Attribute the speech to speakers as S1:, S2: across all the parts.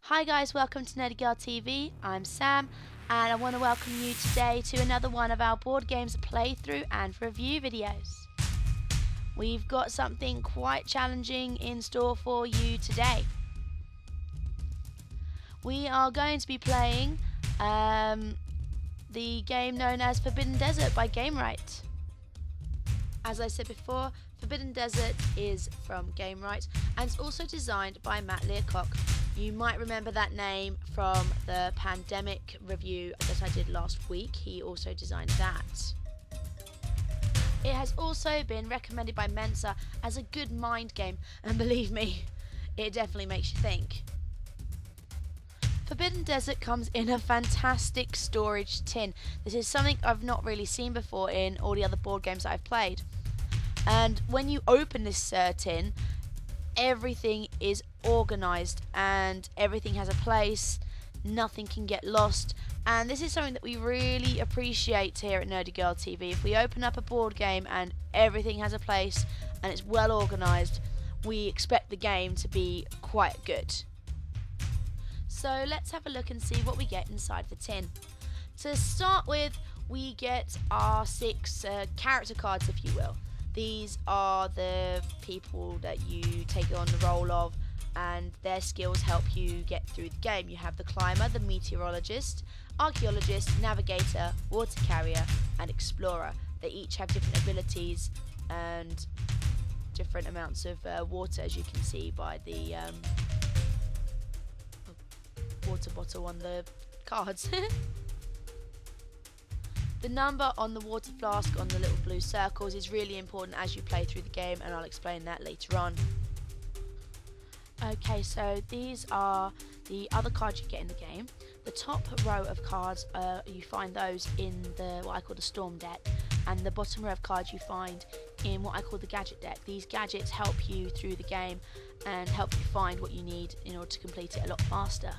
S1: Hi guys, welcome to nerdygirltv. I'm Sam and I want to welcome you today to another one of our board games playthrough and review videos. We've got something quite challenging in store for you today. We are going to be playing the game known as Forbidden Desert by Gamewright. As I said before, Forbidden Desert is from Gamewright and it's also designed by Matt Learcock. You might remember that name from the Pandemic review that I did last week. He also designed that. It has also been recommended by Mensa as a good mind game, and believe me, it definitely makes you think. Forbidden Desert comes in a fantastic storage tin. This is something I've not really seen before in all the other board games that I've played. And when you open this tin, everything is organised and everything has a place, nothing can get lost, and this is something that we really appreciate here at nerdygirltv. If we open up a board game and everything has a place and it's well organised, we expect the game to be quite good. So let's have a look and see what we get inside the tin. To start with, we get our 6 character cards, if you will. These are the people that you take on the role of, and their skills help you get through the game. You have the climber, the meteorologist, archaeologist, navigator, water carrier, and explorer. They each have different abilities and different amounts of water, as you can see by the water bottle on the cards. The number on the water flask on the little blue circles is really important as you play through the game, and I'll explain that later on. Okay, so these are the other cards you get in the game. The top row of cards, you find those in the what I call the storm deck, and the bottom row of cards you find in what I call the gadget deck. These gadgets help you through the game and help you find what you need in order to complete it a lot faster.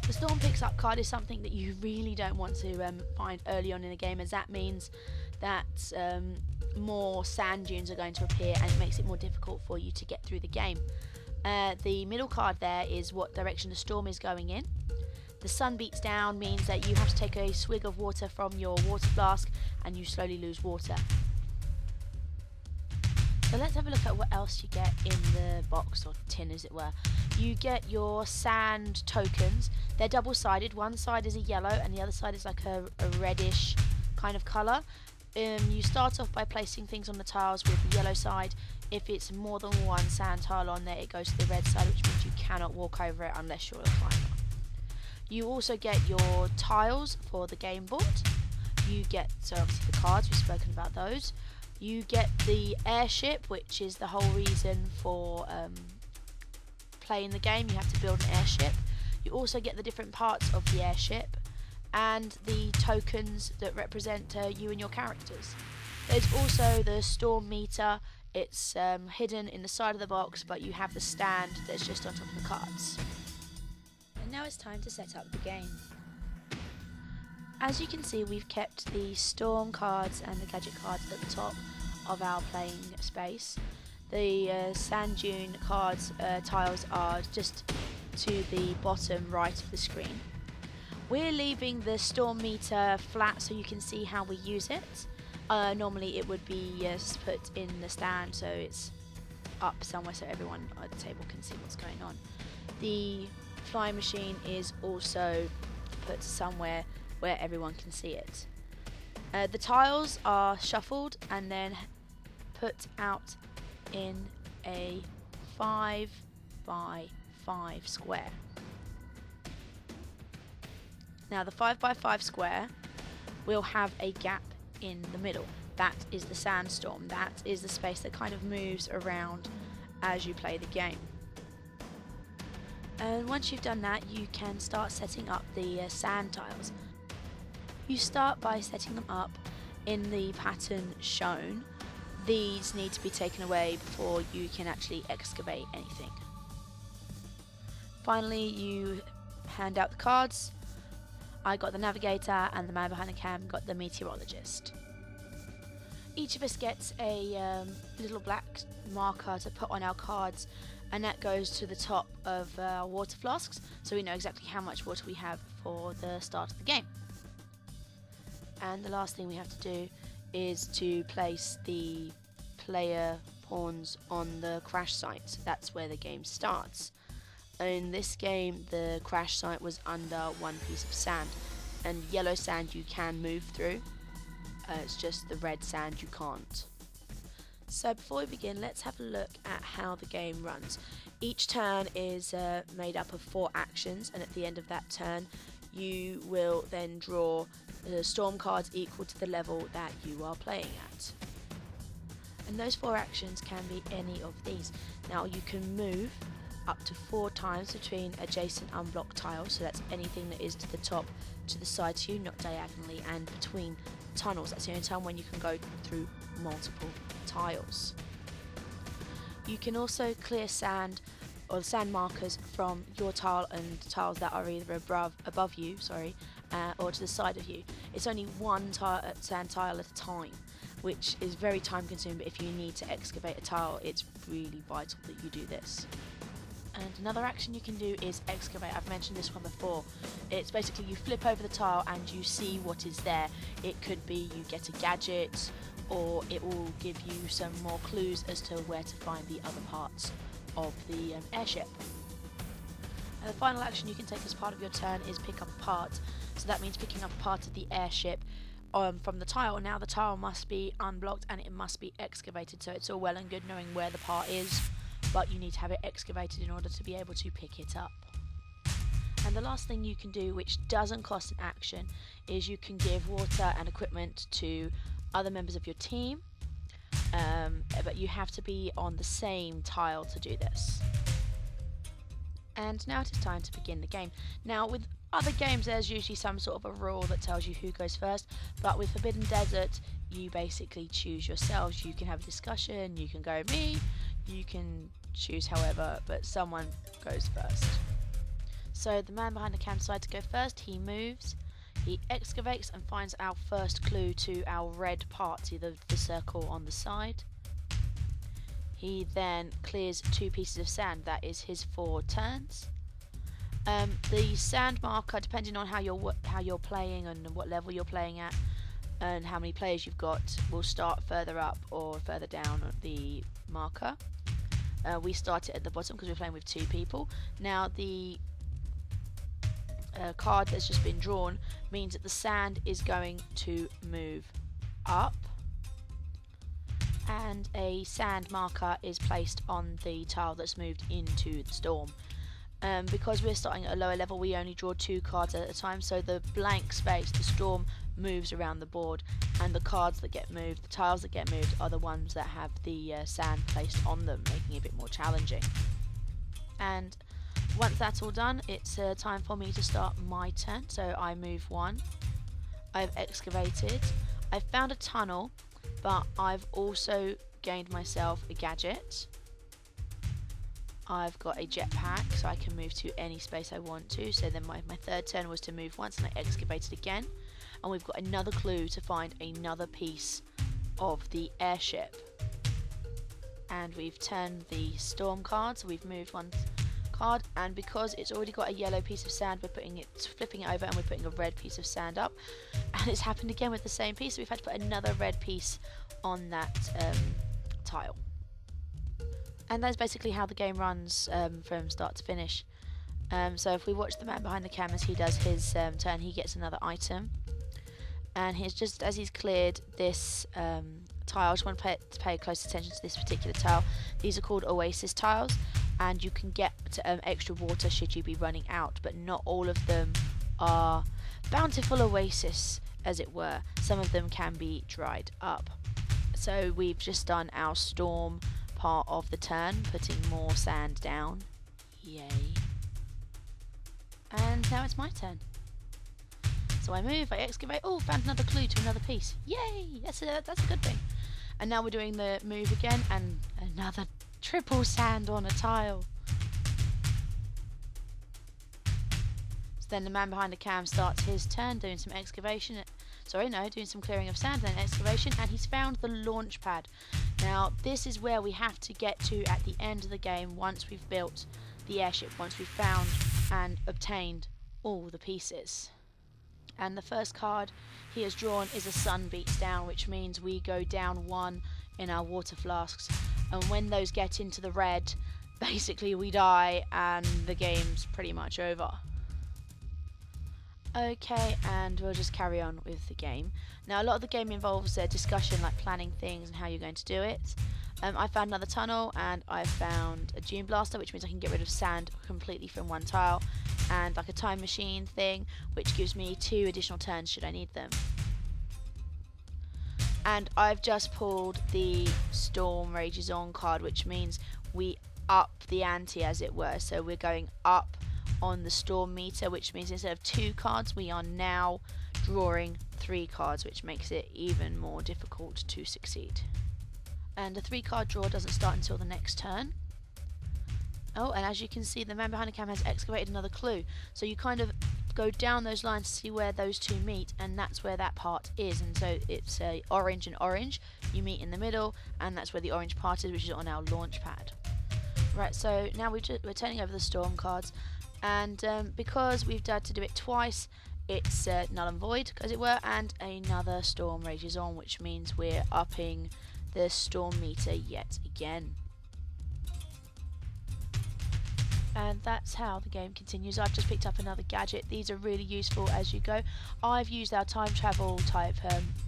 S1: The Storm Picks Up card is something that you really don't want to find early on in the game, as that means that more sand dunes are going to appear and it makes it more difficult for you to get through the game. The middle card there is what direction the storm is going in. The sun beats down means that you have to take a swig of water from your water flask and you slowly lose water. So let's have a look at what else you get in the box, or tin as it were. You get your sand tokens. They're double-sided. One side is a yellow and the other side is like a reddish kind of colour. You start off by placing things on the tiles with the yellow side. If it's more than one sand tile on there, it goes to the red side, which means you cannot walk over it unless you're a climber. You also get your tiles for the game board. You get, so obviously the cards, we've spoken about those. You get the airship, which is the whole reason for playing the game. You have to build an airship. You also get the different parts of the airship and the tokens that represent you and your characters. There's also the storm meter. It's hidden in the side of the box, but you have the stand that's just on top of the cards. And now it's time to set up the game. As you can see, we've kept the storm cards and the gadget cards at the top of our playing space. The sand dune cards tiles are just to the bottom right of the screen. We're leaving the storm meter flat so you can see how we use it. Normally it would be put in the stand so it's up somewhere so everyone at the table can see what's going on. The flying machine is also put somewhere where everyone can see it. The tiles are shuffled and then put out in a 5 by 5 square. Now the 5 by 5 square will have a gap in the middle. That is the sandstorm. That is the space that kind of moves around as you play the game. And once you've done that, you can start setting up the sand tiles. You start by setting them up in the pattern shown. These need to be taken away before you can actually excavate anything. Finally, you hand out the cards. I got the navigator and the man behind the cam got the meteorologist. Each of us gets a little black marker to put on our cards and that goes to the top of water flasks, so we know exactly how much water we have for the start of the game. And the last thing we have to do is to place the player pawns on the crash site. That's where the game starts. In this game, the crash site was under one piece of sand, and yellow sand you can move through. It's just the red sand you can't. So before we begin, let's have a look at how the game runs. Each turn is made up of 4 actions, and at the end of that turn you will then draw storm cards equal to the level that you are playing at. And those 4 actions can be any of these. Now you can move up to 4 times between adjacent unblocked tiles, so that's anything that is to the top, to the side to you, not diagonally, and between tunnels. That's the only time when you can go through multiple tiles. You can also clear sand or the sand markers from your tile and tiles that are either above you, or to the side of you. It's only one sand tile at a time, which is very time consuming, but if you need to excavate a tile, it's really vital that you do this. And another action you can do is excavate. I've mentioned this one before. It's basically you flip over the tile and you see what is there. It could be you get a gadget, or it will give you some more clues as to where to find the other parts of the airship. And the final action you can take as part of your turn is pick up a part. So that means picking up a part of the airship from the tile. Now the tile must be unblocked and it must be excavated. So it's all well and good knowing where the part is, but you need to have it excavated in order to be able to pick it up. And the last thing you can do, which doesn't cost an action, is you can give water and equipment to other members of your team, but you have to be on the same tile to do this. And now it is time to begin the game. Now with other games there's usually some sort of a rule that tells you who goes first, but with Forbidden Desert you basically choose yourselves. You can have a discussion, you can go me, you can choose however, but someone goes first. So the man behind the cam decides to go first. He moves, he excavates and finds our first clue to our red parts, either the circle on the side. He then clears 2 pieces of sand. That is his 4 turns. The sand marker, depending on how you're playing and what level you're playing at and how many players you've got, will start further up or further down the marker. We start it at the bottom because we're playing with 2 people. Now the card that's just been drawn means that the sand is going to move up, and a sand marker is placed on the tile that's moved into the storm. Because we're starting at a lower level, we only draw 2 cards at a time, so the blank space, the storm, moves around the board, and the cards that get moved, the tiles that get moved, are the ones that have the sand placed on them, making it a bit more challenging. And once that's all done, it's time for me to start my turn. So I move 1, I've excavated, I've found a tunnel, but I've also gained myself a gadget. I've got a jetpack, so I can move to any space I want to. So then my 3rd turn was to move once, and I excavated again. And we've got another clue to find another piece of the airship. And we've turned the storm card, so we've moved 1 card, and because it's already got a yellow piece of sand, we're flipping it over and we're putting a red piece of sand up. And it's happened again with the same piece, so we've had to put another red piece on that tile. And that's basically how the game runs from start to finish. So if we watch the man behind the cam as he does his turn, he gets another item. And he's just as he's cleared this tile, I just want to pay close attention to this particular tile. These are called oasis tiles, and you can get extra water should you be running out, but not all of them are bountiful oasis, as it were. Some of them can be dried up. So we've just done our storm part of the turn, putting more sand down. Yay. And now it's my turn. So I move, I excavate. Oh, found another clue to another piece. Yay! That's a good thing. And now we're doing the move again, and another triple sand on a tile. So then the man behind the cam starts his turn, doing some excavation. Doing some clearing of sand, then excavation, and he's found the launch pad. Now this is where we have to get to at the end of the game once we've built the airship, once we've found and obtained all the pieces. And the first card he has drawn is a sun beats down, which means we go down 1 in our water flasks, and when those get into the red, basically we die and the game's pretty much over. Okay, and we'll just carry on with the game. Now a lot of the game involves discussion, like planning things and how you're going to do it. I found another tunnel, and I found a dune blaster, which means I can get rid of sand completely from one tile, and like a time machine thing, which gives me 2 additional turns should I need them. And I've just pulled the Storm Rages On card, which means we up the ante, as it were. So we're going up on the storm meter, which means instead of 2 cards, we are now drawing 3 cards, which makes it even more difficult to succeed. And a 3-card draw doesn't start until the next turn. Oh, and as you can see, the man behind the camera has excavated another clue. So you kind of go down those lines to see where those 2 meet, and that's where that part is. And so it's orange and orange. You meet in the middle, and that's where the orange part is, which is on our launch pad. Right, so now we're turning over the storm cards, and because we've had to do it twice, it's null and void, as it were, and another storm rages on, which means we're upping the storm meter yet again. And that's how the game continues. I've just picked up another gadget. These are really useful as you go. I've used our time travel type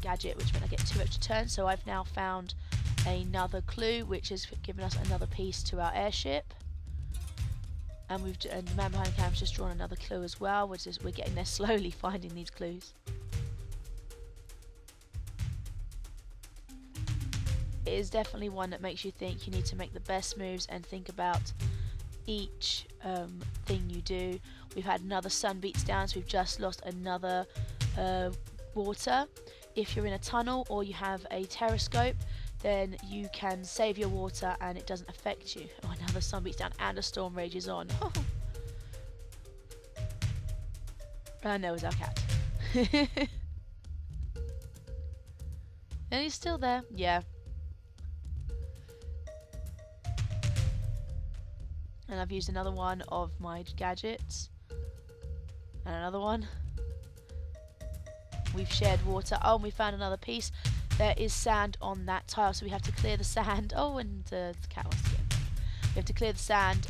S1: gadget, which meant I get 2 extra turns, so I've now found another clue, which has given us another piece to our airship. And the man behind the camera's just drawn another clue as well, which is we're getting there slowly, finding these clues. It is definitely one that makes you think. You need to make the best moves and think about each thing you do. We've had another sun beats down, so we've just lost another water. If you're in a tunnel or you have a terrascope, then you can save your water and it doesn't affect you. Oh, another sun beats down and a storm rages on. And there was our cat. And he's still there. Yeah. And I've used another one of my gadgets. And another one. We've shared water. Oh, and we found another piece. There is sand on that tile, so we have to clear the sand. Oh, and the cat wants to get involved. We have to clear the sand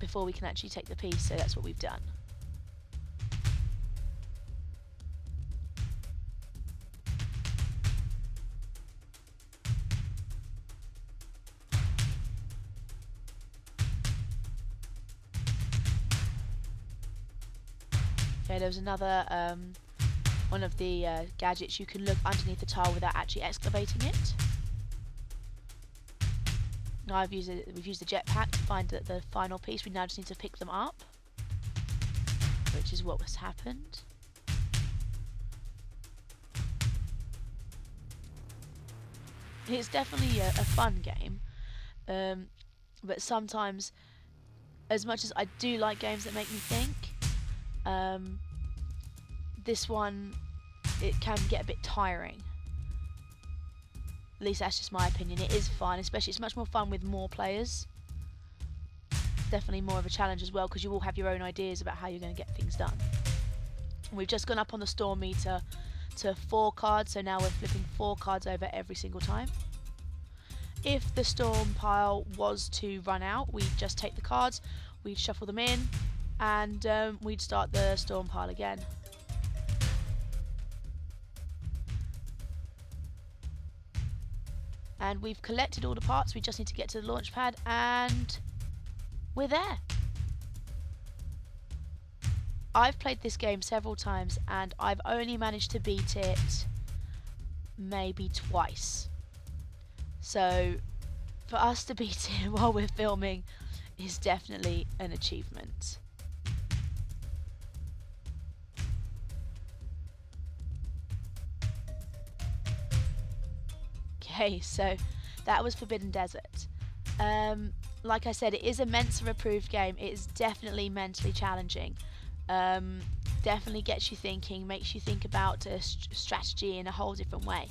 S1: before we can actually take the piece, so that's what we've done. Okay, there was another one of the gadgets. You can look underneath the tile without actually excavating it. Now we've used the jetpack to find the final piece. We now just need to pick them up, which is what has happened. It's definitely a fun game, but sometimes, as much as I do like games that make me think, this one, it can get a bit tiring. At least that's just my opinion. It is fun, especially it's much more fun with more players. Definitely more of a challenge as well, because you all have your own ideas about how you're going to get things done. We've just gone up on the storm meter to 4 cards, so now we're flipping 4 cards over every single time. If the storm pile was to run out, we'd just take the cards, we'd shuffle them in, and we'd start the storm pile again. And we've collected all the parts, we just need to get to the launch pad, and we're there. I've played this game several times, and I've only managed to beat it maybe twice. So for us to beat it while we're filming is definitely an achievement. Okay, so that was Forbidden Desert. Like I said, it is a Mensa approved game. It is definitely mentally challenging. Definitely gets you thinking, makes you think about strategy in a whole different way.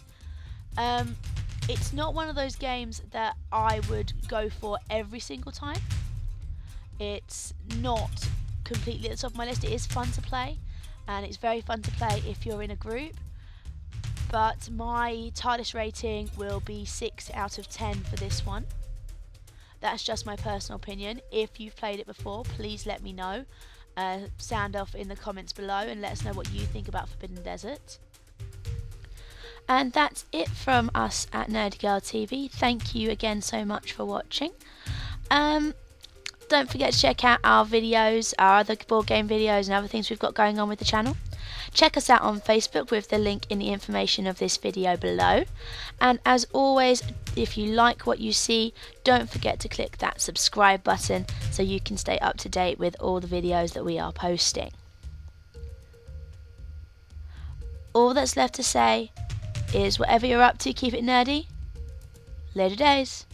S1: It's not one of those games that I would go for every single time. It's not completely at the top of my list. It is fun to play, and it's very fun to play if you're in a group. But my TARDIS rating will be 6 out of 10 for this one. That's just my personal opinion. If you've played it before, please let me know. Sound off in the comments below and let us know what you think about Forbidden Desert. And that's it from us at nerdygirltv. Thank you again so much for watching. Don't forget to check out our videos, our other board game videos and other things we've got going on with the channel. Check us out on Facebook with the link in the information of this video below. And as always, if you like what you see, don't forget to click that subscribe button so you can stay up to date with all the videos that we are posting. All that's left to say is whatever you're up to, keep it nerdy. Later days.